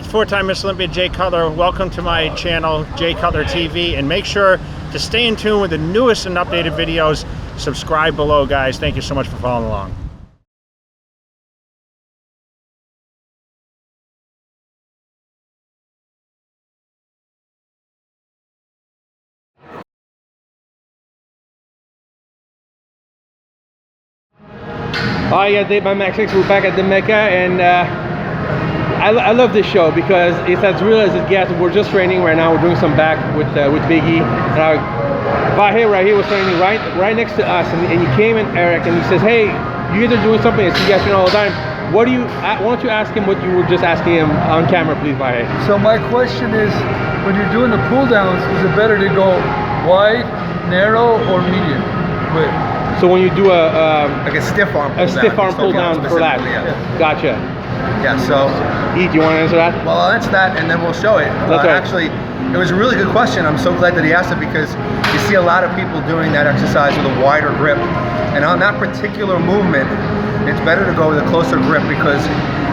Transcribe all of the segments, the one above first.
four-time Miss Olympia Jay Cutler. Welcome to my channel, Jay Cutler TV, and make sure to stay in tune with the newest and updated videos. Subscribe below, guys. Thank you so much for following along. Hi, Dave, I'm Max. We're back at the Mecca, and I love this show because it's as real as it gets. We're just training right now. We're doing some back with Biggie. Vahe right here was training right next to us, and he came in, Eric, and he says, "Hey, you guys are doing something." I see you guys all the time. Why don't you ask him what you were just asking him on camera, please, Vahe? So my question is, when you're doing the pull downs, is it better to go wide, narrow, or medium width? So when you do like a stiff arm pull down. A stiff arm pull down for that. Yeah. Gotcha. Yeah, so... Do you want to answer that? Well, I'll answer that and then we'll show it. Actually, it was a really good question. I'm so glad that he asked it because you see a lot of people doing that exercise with a wider grip. And on that particular movement, it's better to go with a closer grip because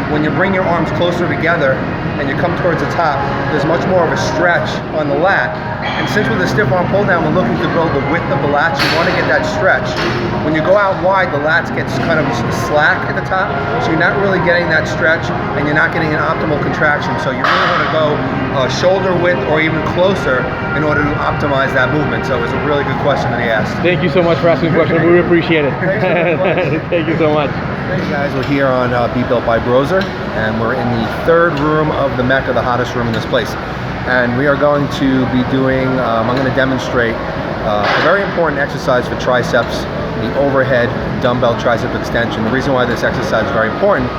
when you bring your arms closer together and you come towards the top, there's much more of a stretch on the lat. And since with the stiff arm pull down, we're looking to build the width of the lats, you want to get that stretch. When you go out wide, the lats gets kind of slack at the top, so you're not really getting that stretch and you're not getting an optimal contraction. So you really want to go shoulder width or even closer in order to optimize that movement. So it was a really good question that he asked. Thank you so much for asking the question. We appreciate it. Thank you so much. Hey guys, we're here on Be Built by Broser, and we're in the third room of the Mecca, the hottest room in this place. And we are going to be doing, I'm going to demonstrate a very important exercise for triceps, the overhead dumbbell tricep extension. The reason why this exercise is very important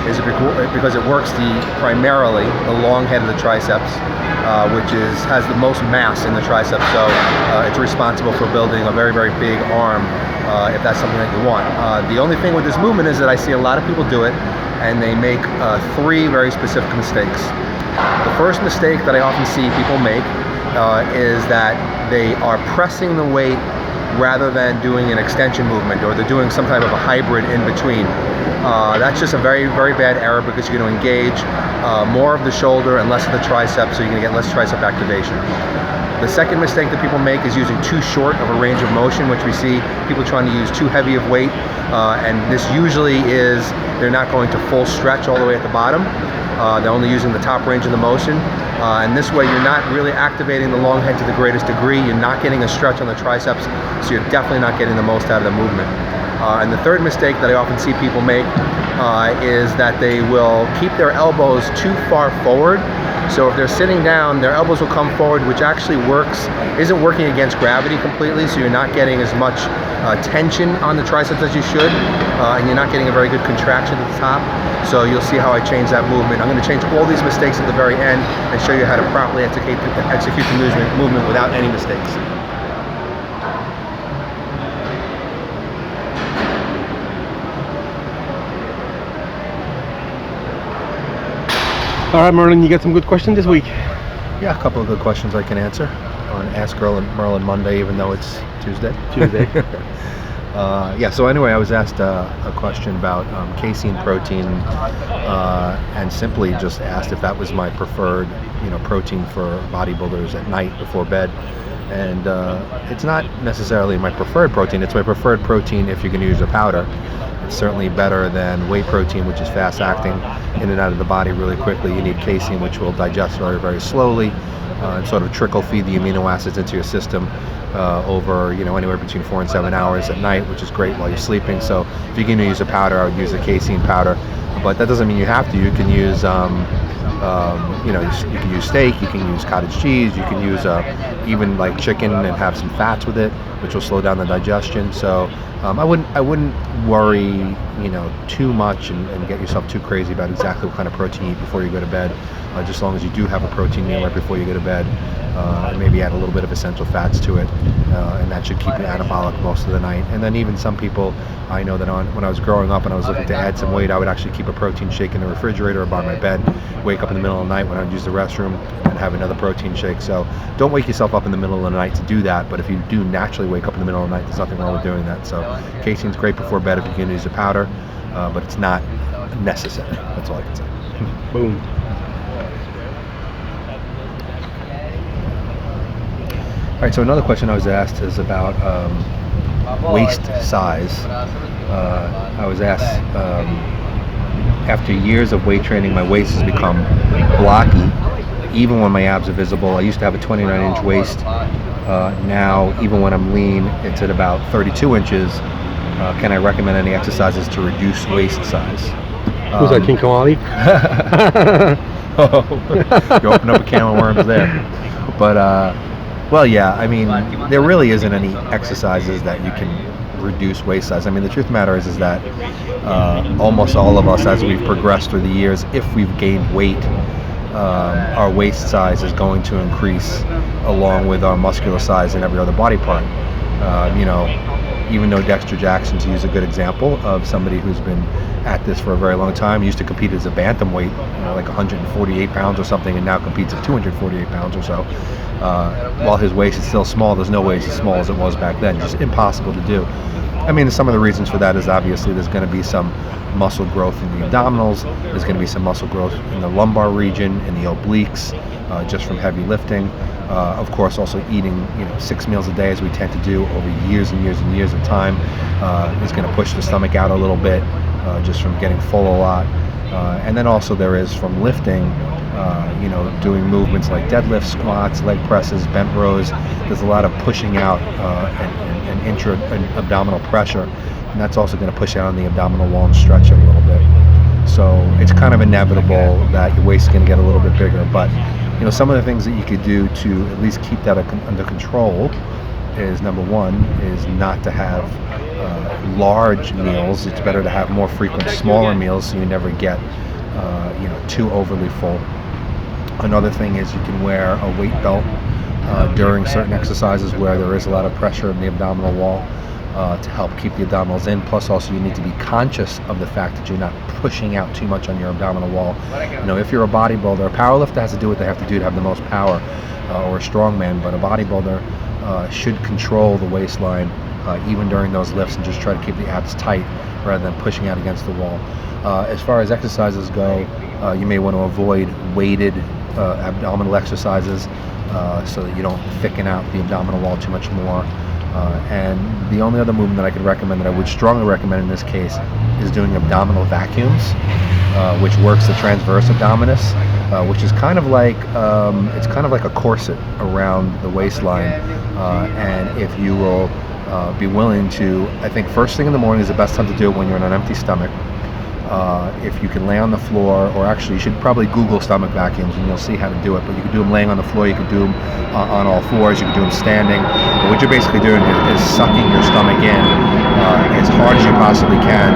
is because it works primarily the long head of the triceps, which has the most mass in the triceps. So it's responsible for building a very, very big arm if that's something that you want. The only thing with this movement is that I see a lot of people do it and they make three very specific mistakes. The first mistake that I often see people make is that they are pressing the weight rather than doing an extension movement, or they're doing some type of a hybrid in between. That's just a very, very bad error because you're going to engage more of the shoulder and less of the tricep, so you're going to get less tricep activation. The second mistake that people make is using too short of a range of motion, which we see people trying to use too heavy of weight, and this usually is they're not going to full stretch all the way at the bottom. They're only using the top range of the motion, and this way you're not really activating the long head to the greatest degree. You're not getting a stretch on the triceps, so you're definitely not getting the most out of the movement. And the third mistake that I often see people make is that they will keep their elbows too far forward. So if they're sitting down, their elbows will come forward, which actually isn't working against gravity completely, so you're not getting as much tension on the triceps as you should, and you're not getting a very good contraction at the top. So you'll see how I change that movement. I'm going to change all these mistakes at the very end and show you how to properly execute the movement without any mistakes. All right, Merlin, you got some good questions this week? Yeah, a couple of good questions I can answer on Ask Merlin Monday, even though it's Tuesday. Yeah, so anyway, I was asked a question about casein protein, and simply just asked if that was my preferred, protein for bodybuilders at night before bed. And it's not necessarily my preferred protein. It's my preferred protein if you're going to use a powder. It's certainly better than whey protein, which is fast acting in and out of the body really quickly. You need casein, which will digest very, very slowly and sort of trickle feed the amino acids into your system over anywhere between 4 and 7 hours at night, which is great while you're sleeping. So if you're going to use a powder, I would use a casein powder, but that doesn't mean you have to. You can use you can use steak, you can use cottage cheese, you can use even like chicken and have some fats with it, which will slow down the digestion. So I wouldn't worry too much and get yourself too crazy about exactly what kind of protein you eat before you go to bed. Just as long as you do have a protein meal right before you go to bed, and maybe add a little bit of essential fats to it, and that should keep you anabolic most of the night. And then even some people, I know that when I was growing up and I was looking to add some weight, I would actually keep a protein shake in the refrigerator or by my bed, wake up in the middle of the night when I would use the restroom and have another protein shake. So don't wake yourself up in the middle of the night to do that, but if you do naturally wake up in the middle of the night, there's nothing wrong with doing that. So casein's great before bed if you can use a powder, but it's not necessary. That's all I can say. Boom. All right, so another question I was asked is about waist size. I was asked, after years of weight training, my waist has become blocky, even when my abs are visible. I used to have a 29-inch waist. Now, even when I'm lean, it's at about 32 inches. Can I recommend any exercises to reduce waist size? Who's that, King Kamali? Oh, you open up a can of worms there. But, well, yeah, I mean, there really isn't any exercises that you can reduce waist size. I mean, the truth of the matter is that almost all of us, as we've progressed through the years, if we've gained weight, our waist size is going to increase along with our muscular size in every other body part. You know, even though Dexter Jackson, to use a good example of somebody who's been at this for a very long time, he used to compete as a bantamweight, you know, like 148 pounds or something, and now competes at 248 pounds or so. While his waist is still small, there's no way he's as small as it was back then. Just impossible to do. I mean, some of the reasons for that is obviously there's going to be some muscle growth in the abdominals, there's going to be some muscle growth in the lumbar region, in the obliques, just from heavy lifting. Of course, also eating, you know, 6 meals a day, as we tend to do over years and years and years of time, is going to push the stomach out a little bit, just from getting full a lot. And then also there is from lifting, you know, doing movements like deadlifts, squats, leg presses, bent rows. There's a lot of pushing out and intra-abdominal pressure, and that's also going to push out on the abdominal wall and stretch it a little bit. So it's kind of inevitable that your waist is going to get a little bit bigger. But, you know, some of the things that you could do to at least keep that under control is, number one, is not to have large meals. It's better to have more frequent smaller meals so you never get you know, too overly full. Another thing is you can wear a weight belt during certain exercises where there is a lot of pressure in the abdominal wall to help keep the abdominals in. Plus, also, you need to be conscious of the fact that you're not pushing out too much on your abdominal wall. You know, if you're a bodybuilder, a powerlifter has to do what they have to do to have the most power, or a strongman, but a bodybuilder should control the waistline even during those lifts and just try to keep the abs tight rather than pushing out against the wall. As far as exercises go, you may want to avoid weighted abdominal exercises so that you don't thicken out the abdominal wall too much more. And the only other movement that I could recommend, that I would strongly recommend in this case, is doing abdominal vacuums, which works the transverse abdominis, which is kind of like it's kind of like a corset around the waistline. And if you will be willing to, I think first thing in the morning is the best time to do it when you're on an empty stomach. If you can lay on the floor, or actually you should probably Google stomach vacuums and you'll see how to do it, but you can do them laying on the floor, you can do them on all fours, you can do them standing. But what you're basically doing is sucking your stomach in as hard as you possibly can,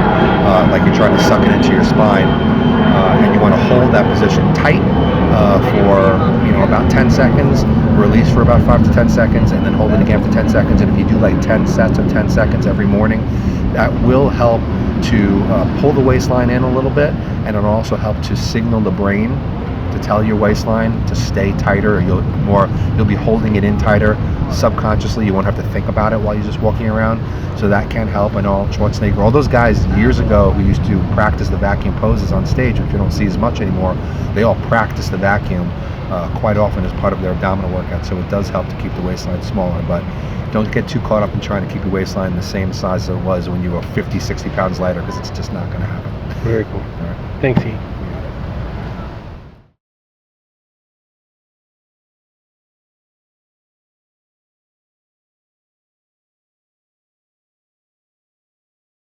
like you're trying to suck it into your spine, and you want to hold that position tight for, you know, about 10 seconds, release for about 5 to 10 seconds, and then hold it again for 10 seconds. And if you do like 10 sets of 10 seconds every morning, that will help to pull the waistline in a little bit, and it'll also help to signal the brain to tell your waistline to stay tighter. You'll be holding it in tighter subconsciously. You won't have to think about it while you're just walking around. So that can help. I know Schwarzenegger, all those guys years ago who used to practice the vacuum poses on stage, which you don't see as much anymore, they all practice the vacuum quite often as part of their abdominal workout. So it does help to keep the waistline smaller, but don't get too caught up in trying to keep your waistline the same size as it was when you were 50, 60 pounds lighter, because it's just not going to happen. Very cool. All right. Thanks, E.